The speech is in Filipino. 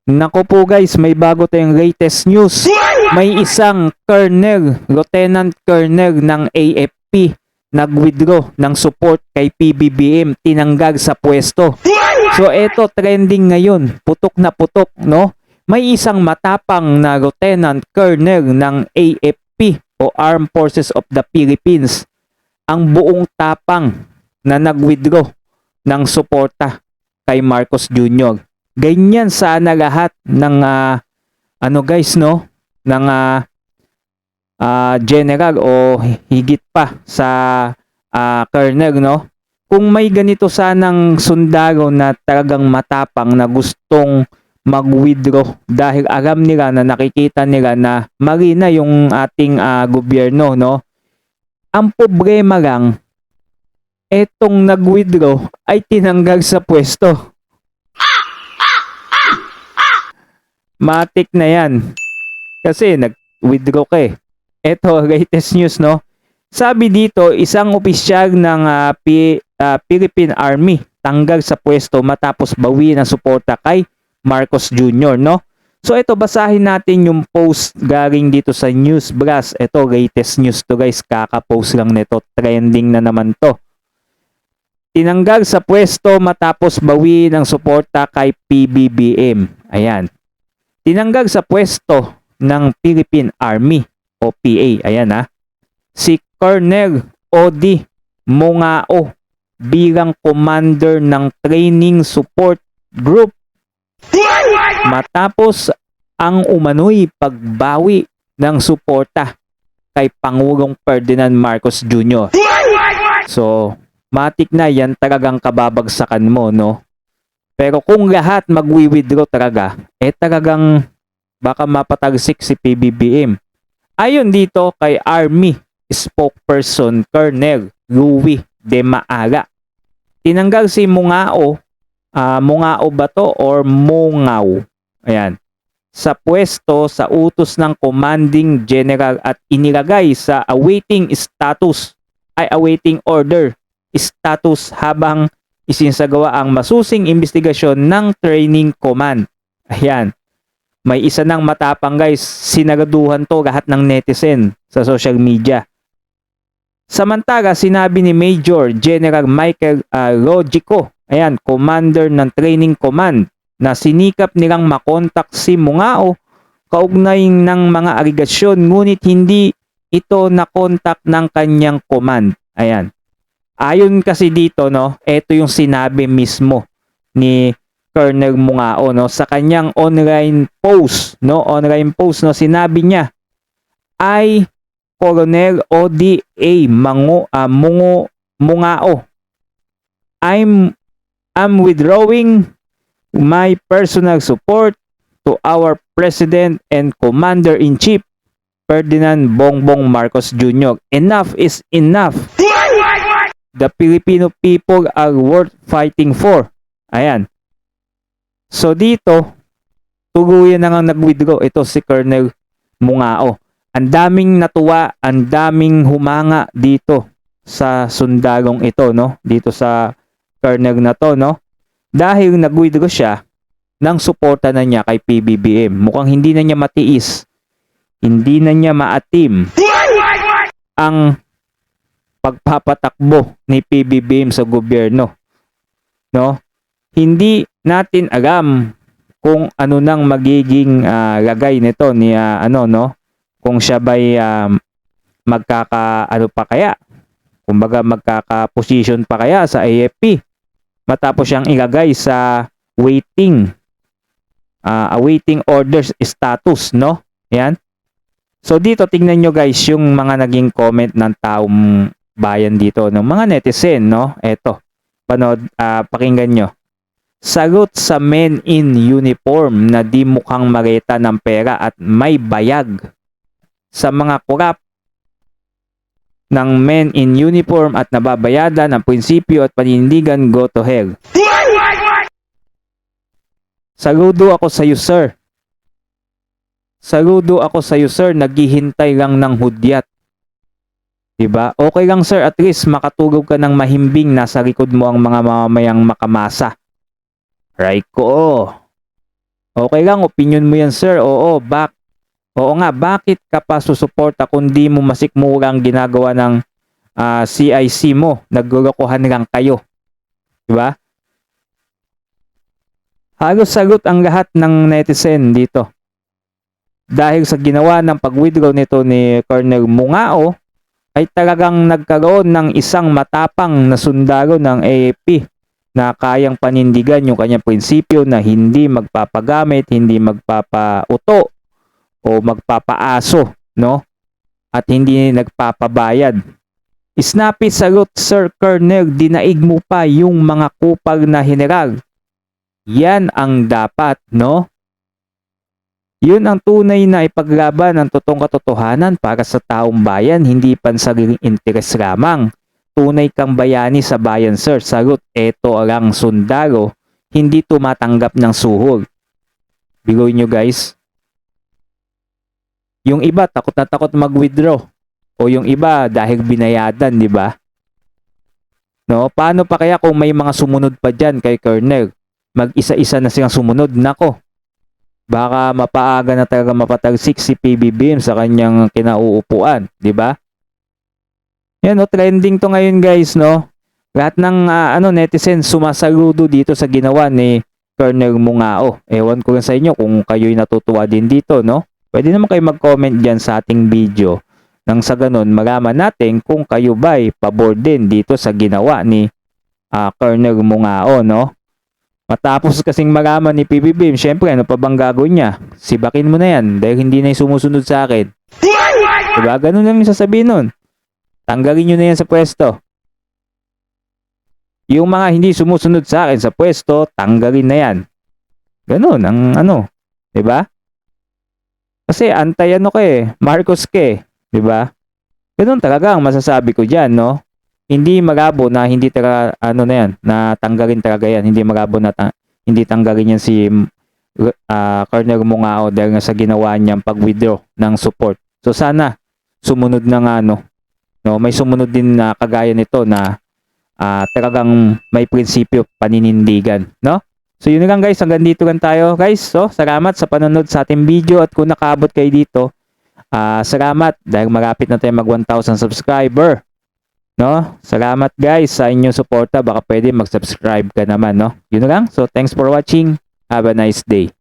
Nako po guys, may bago tayong latest news. May isang colonel, lieutenant colonel ng AFP nag-withdraw ng support kay PBBM, tinanggal sa pwesto. So eto trending ngayon, putok na putok, no? May isang matapang na lieutenant colonel ng AFP o Armed Forces of the Philippines, ang buong tapang na nag-withdraw ng suporta kay Marcos Jr. Ganyan sana lahat ng ano guys, no, ng general o higit pa sa colonel, no. Kung may ganito sanang sundalo na talagang matapang na gustong mag-withdraw dahil alam nila na nakikita nila na mali na yung ating gobyerno, no. Ang problema lang, etong nag-withdraw ay tinanggal sa pwesto. Matik na yan. Kasi nag-withdraw ka eh. Ito, latest news, no? Sabi dito, isang opisyal ng Philippine Army tanggal sa pwesto matapos bawiin ang suporta kay Marcos Jr., no? So ito, basahin natin yung post galing dito sa News Blast. Ito, latest news to guys. Kaka-post lang nito. Trending na naman to. Tinanggal sa pwesto matapos bawiin ang suporta kay PBBM. Ayan. Tinanggal sa pwesto ng Philippine Army o PA, ayan si Colonel Odi Mungao bilang commander ng Training Support Group matapos ang umano'y pagbawi ng suporta kay Pangulong Ferdinand Marcos Jr. So, matik na yan talagang kababagsakan mo, no? Pero kung lahat magwi-withdraw talaga, talagang baka mapatalsik si PBBM. Ayon dito kay Army spokesperson Colonel Louie De Maala, tinanggal si Mungao, Mungao ba to or Mungao? Ayan. Sa pwesto sa utos ng commanding general at inilagay sa awaiting order status habang isinsagawa ang masusing investigasyon ng training command. Ayan. May isa ng matapang guys, sinagaduhan to lahat ng netizen sa social media. Samantala, sinabi ni Major General Michael Logico, ayan, commander ng training command, na sinikap nilang makontak si Mungao kaugnay ng mga aligasyon ngunit hindi ito nakontak ng kanyang command. Ayan. Ayon kasi dito, no, ito yung sinabi mismo ni Colonel Mungao, no, sa kanyang online post, no, sinabi niya ay Colonel ODA Mungao, I'm withdrawing my personal support to our President and Commander-in-Chief Ferdinand Bongbong Marcos Jr. Enough is enough. The Filipino people are worth fighting for. Ayan. So dito, tuluyan na nga nag-withdraw ito si Colonel Mungao. Ang daming natuwa, ang daming humanga dito sa sundalong ito, no? Dito sa Colonel na to, no? Dahil nag-withdraw siya ng suporta na niya kay PBBM. Mukhang hindi na niya matiis. Hindi na niya maatim ang pagpapatakbo ni PBBM sa gobyerno, no? Hindi natin alam kung ano nang magiging lagay nito ni kung siya ba'y kumbaga magkaka-position pa kaya sa AFP matapos siyang ilagay sa awaiting orders status, no? Yan. So dito tingnan nyo guys yung mga naging comment ng taong bayan dito, ng mga netizen, no? Eto, pakinggan nyo. Sagot sa men in uniform na di mukhang mareta ng pera at may bayag. Sa mga kurap ng men in uniform at nababayadan ng prinsipyo at panindigan, go to hell. Saludo ako sa iyo, sir. Saludo ako sa iyo, sir. Naghihintay lang ng hudyat. Diba? Okay lang sir, at least makatulog ka ng mahimbing, nasa likod mo ang mga mamamayang makamasa. Right ko. Okay lang, opinion mo yan, sir. Oo nga, bakit ka pa susuporta kung di mo masikmurang ginagawa ng CIC mo? Naglulukuhan lang kayo. Diba? Halos sagot ang lahat ng netizen dito. Dahil sa ginawa ng pag-withdraw nito ni Colonel Mungao, ay talagang nagkaroon ng isang matapang na sundalo ng AFP na kayang panindigan yung kanyang prinsipyo na hindi magpapagamit, hindi magpapauto o magpapaaso, no? At hindi nagpapabayad. Snappy sagot, Sir Colonel, dinaig mo pa yung mga kupal na general. Yan ang dapat, no? Yun ang tunay na ipaglaban ng totoong katotohanan para sa taong bayan, hindi pansariling interes lamang. Tunay kang bayani sa bayan, sir. Sagot, eto lang sundalo, hindi tumatanggap ng suhol. Bigoy nyo guys. Yung iba takot na takot mag-withdraw. O yung iba dahil binayadan, di ba? No, paano pa kaya kung may mga sumunod pa dyan kay Colonel? Mag-isa-isa na silang sumunod. Nako. Baka mapaaga na talaga mapatalsik si PBBM sa kanyang kinauupuan, di ba? Yan, no, trending to ngayon guys, no? Lahat ng netizen sumasaludo dito sa ginawa ni Colonel Mungao. Ewan ko lang sa inyo kung kayo'y natutuwa din dito, no? Pwede naman kayo mag-comment dyan sa ating video. Nang sa ganun, malaman natin kung kayo ba'y pabor din dito sa ginawa ni Colonel Mungao, no? Matapos kasing malaman ni PBBM, syempre, ano pa bang gagawin niya? Sibakin mo na yan dahil hindi na yung sumusunod sa akin. Diba? Ganun lang yung sasabihin nun. Tanggalin nyo na yan sa pwesto. Yung mga hindi sumusunod sa akin sa pwesto, tanggalin na yan. Ganun ang diba? Kasi antay Marcos ka eh. Diba? Ganun talaga ang masasabi ko dyan, no? Hindi magabo na hindi talaga, na tanggalin talaga yan. Hindi magabo na hindi tanggalin yan si Colonel Mungao dahil nga sa ginawa niyang pag-withdraw ng support. So sana, sumunod na nga, no? May sumunod din na kagaya nito na talagang may prinsipyo paninindigan, no? So yun lang guys, hanggang dito lang tayo guys. So salamat sa panonood sa ating video at kung nakaabot kayo dito, salamat dahil malapit na tayo mag 1,000 subscriber, no? Salamat guys sa inyong suporta, baka pwede mag-subscribe ka naman, no? Yun lang. So thanks for watching. Have a nice day.